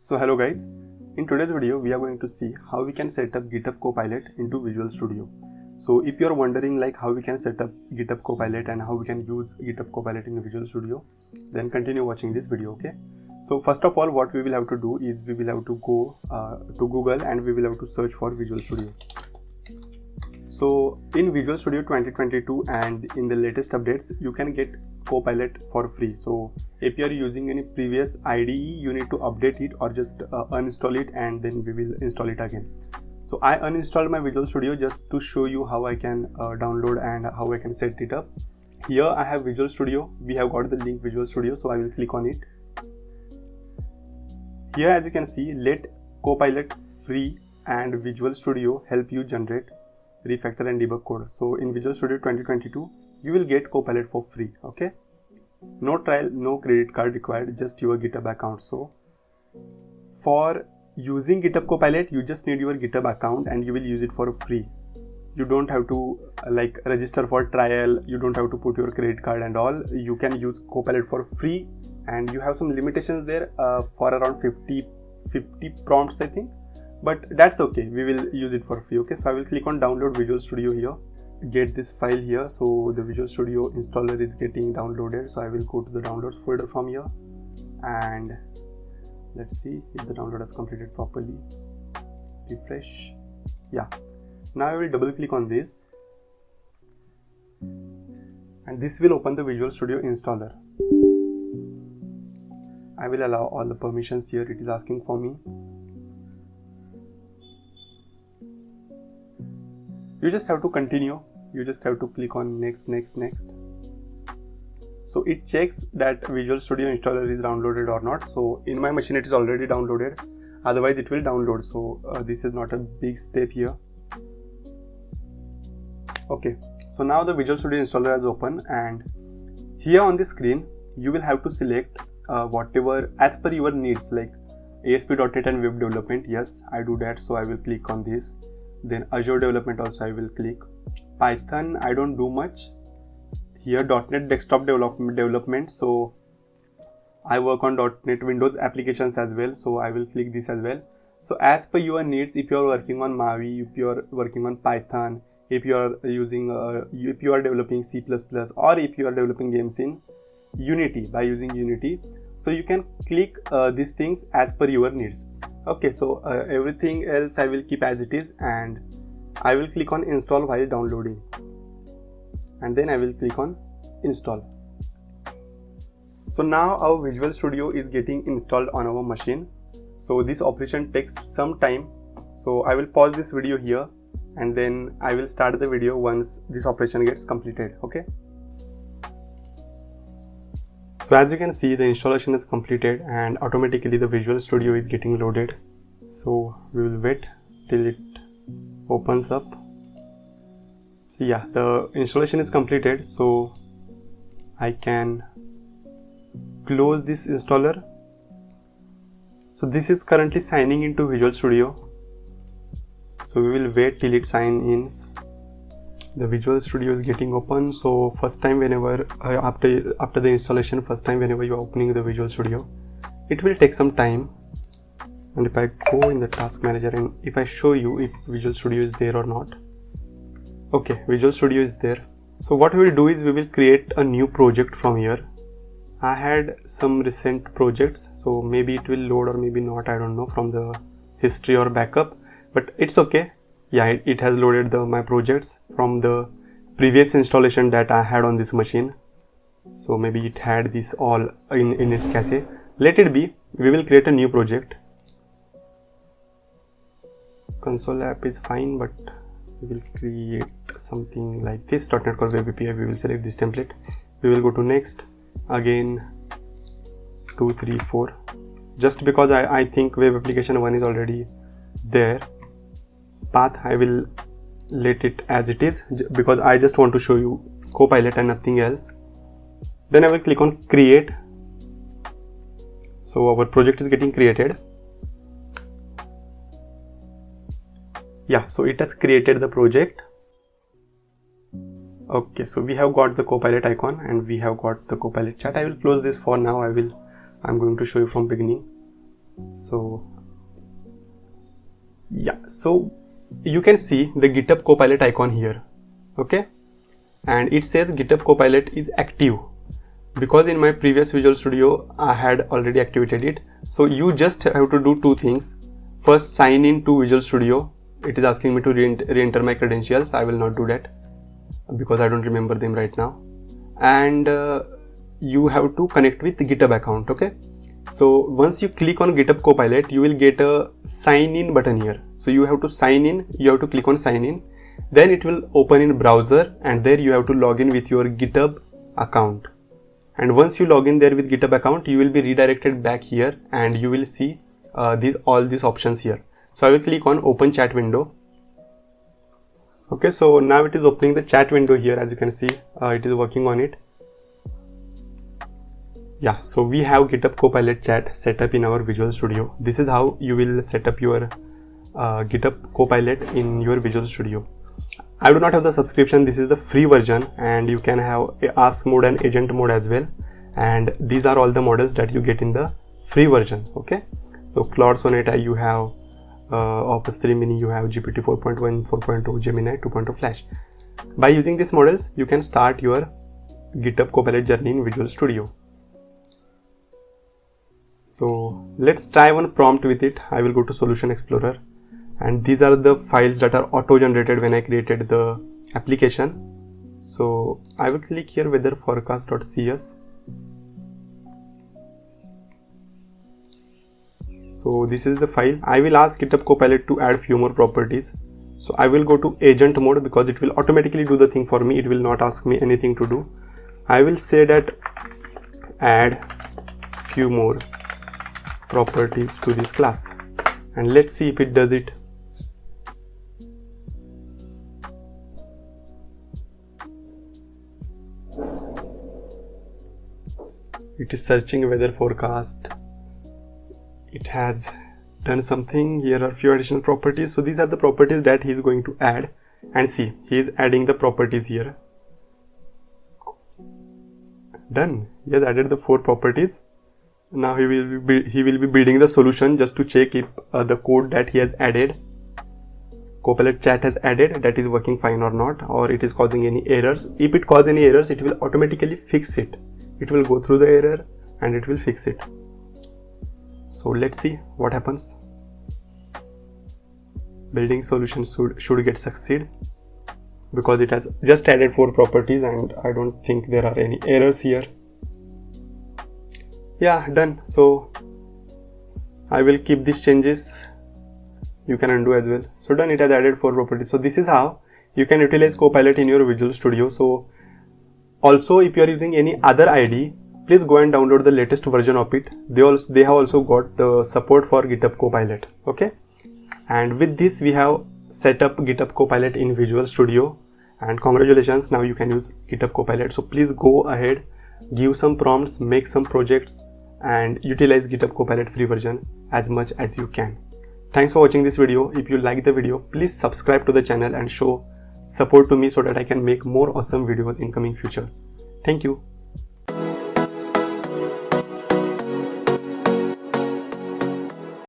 So hello guys, in today's video we are going to see how we can set up GitHub Copilot into Visual Studio. So if you are wondering like how we can set up GitHub Copilot and how we can use GitHub Copilot in Visual Studio, then continue watching this video, okay? So first of all, what we will have to do is we will have to go to Google and we will have to search for Visual Studio. So in Visual Studio 2022 and in the latest updates, you can get Copilot for free. So if you are using any previous IDE, you need to update it or just uninstall it and then we will install it again. So I uninstalled my Visual Studio just to show you how I can download and how I can set it up. Here I have Visual Studio. We have got the link Visual Studio, so I will click on it. Here as you can see, let Copilot free and Visual Studio help you generate, refactor and debug code. So in Visual Studio 2022, you will get Copilot for free, okay? No trial, no credit card required, just your GitHub account. So for using GitHub Copilot, you just need your GitHub account and you will use it for free. You don't have to like register for trial, you don't have to put your credit card and all. You can use Copilot for free and you have some limitations there for around 50 prompts I think, but that's okay, we will use it for free, okay? So I will click on download Visual Studio here, get this file here. So the Visual Studio installer is getting downloaded, so I will go to the downloads folder from here and let's see if the download has completed properly. Refresh. Yeah, now I will double click on this and this will open the Visual Studio installer. I will allow all the permissions here, it is asking for me. You just have to continue, you just have to click on next. So it checks that Visual Studio installer is downloaded or not. So in my machine it is already downloaded, otherwise it will download. So this is not a big step here. Okay, so now the Visual Studio installer is open and here on the screen you will have to select whatever as per your needs, like ASP.NET and web development. Yes, I do that, so I will click on this. Then Azure development also I will click. Python I don't do much. Here .NET desktop development, so I work on .NET Windows applications as well, so I will click this as well. So as per your needs, if you are working on Mavi, if you are working on Python, if you are using if you are developing C++ or if you are developing games in Unity by using Unity, so you can click these things as per your needs. Okay, so everything else I will keep as it is and I will click on install while downloading and then I will click on install. So now our Visual Studio is getting installed on our machine. So this operation takes some time, so I will pause this video here and then I will start the video once this operation gets completed, okay? So as you can see, the installation is completed and automatically the Visual Studio is getting loaded. So we will wait till it opens up. See, yeah, the installation is completed, so I can close this installer. So this is currently signing into Visual Studio. So we will wait till it signs in. The Visual Studio is getting open. So first time whenever after the installation, first time whenever you are opening the Visual Studio, it will take some time. And if I go in the task manager and if I show you if Visual Studio is there or not. Okay, Visual Studio is there. So what we will do is we will create a new project from here. I had some recent projects, so maybe it will load or maybe not, I don't know, from the history or backup, but it's okay. Yeah, it has loaded my projects from the previous installation that I had on this machine. So maybe it had this all in its cache. Let it be. We will create a new project. Console app is fine, but we will create something like this. .NET Core Web API. We will select this template. We will go to next. Again 2, 3, 4. Just because I think web application 1 is already there. Path I will let it as it is because I just want to show you Copilot and nothing else. Then I will click on create. So our project is getting created. Yeah, so it has created the project. Okay, so we have got the Copilot icon and we have got the Copilot chat. I will close this for now. I'm going to show you from beginning. So yeah, so you can see the GitHub Copilot icon here, okay, and it says GitHub Copilot is active because in my previous Visual Studio I had already activated it. So you just have to do two things. First, sign in to Visual Studio. It is asking me to re-enter my credentials. I will not do that because I don't remember them right now. And you have to connect with the GitHub account, okay. So once you click on GitHub Copilot, you will get a sign in button here. So you have to sign in, you have to click on sign in, then it will open in browser, and there you have to log in with your GitHub account. And once you log in there with GitHub account, you will be redirected back here and you will see all these options here. So I will click on open chat window. Okay, so now it is opening the chat window here. As you can see, it is working on it. Yeah, so we have GitHub Copilot Chat set up in our Visual Studio. This is how you will set up your GitHub Copilot in your Visual Studio. I do not have the subscription. This is the free version, and you can have a ask mode and agent mode as well. And these are all the models that you get in the free version. Okay, so Claude Sonnet you have, Opus 3 Mini you have, GPT 4.1, 4.2, Gemini 2.0 Flash. By using these models, you can start your GitHub Copilot journey in Visual Studio. So let's try one prompt with it. I will go to Solution Explorer, and these are the files that are auto generated when I created the application. So I will click here weather forecast.cs. So this is the file. I will ask GitHub Copilot to add few more properties. So I will go to agent mode because it will automatically do the thing for me. It will not ask me anything to do. I will say that add few more properties to this class, and let's see if it does it. It is searching weather forecast. It has done something. Here are few additional properties. So these are the properties that he is going to add, and see, he is adding the properties here. Done. He has added the 4 properties. Now he will be building the solution just to check if the code that he has added, Copilot Chat has added, that is working fine or not, or it is causing any errors. If it causes any errors, it will automatically fix it. It will go through the error and it will fix it. So let's see what happens. Building solution should get succeed because it has just added 4 properties and I don't think there are any errors here. Yeah, done. So I will keep these changes. You can undo as well. So done, it has added 4 properties. So this is how you can utilize Copilot in your Visual Studio. So also, if you are using any other IDE, please go and download the latest version of it. They have also got the support for GitHub Copilot. Okay, and with this we have set up GitHub Copilot in Visual Studio, and congratulations, now you can use GitHub Copilot. So please go ahead, give some prompts, make some projects, and utilize GitHub Copilot free version as much as you can. Thanks for watching this video. If you like the video, please subscribe to the channel and show support to me so that I can make more awesome videos in coming future. Thank you.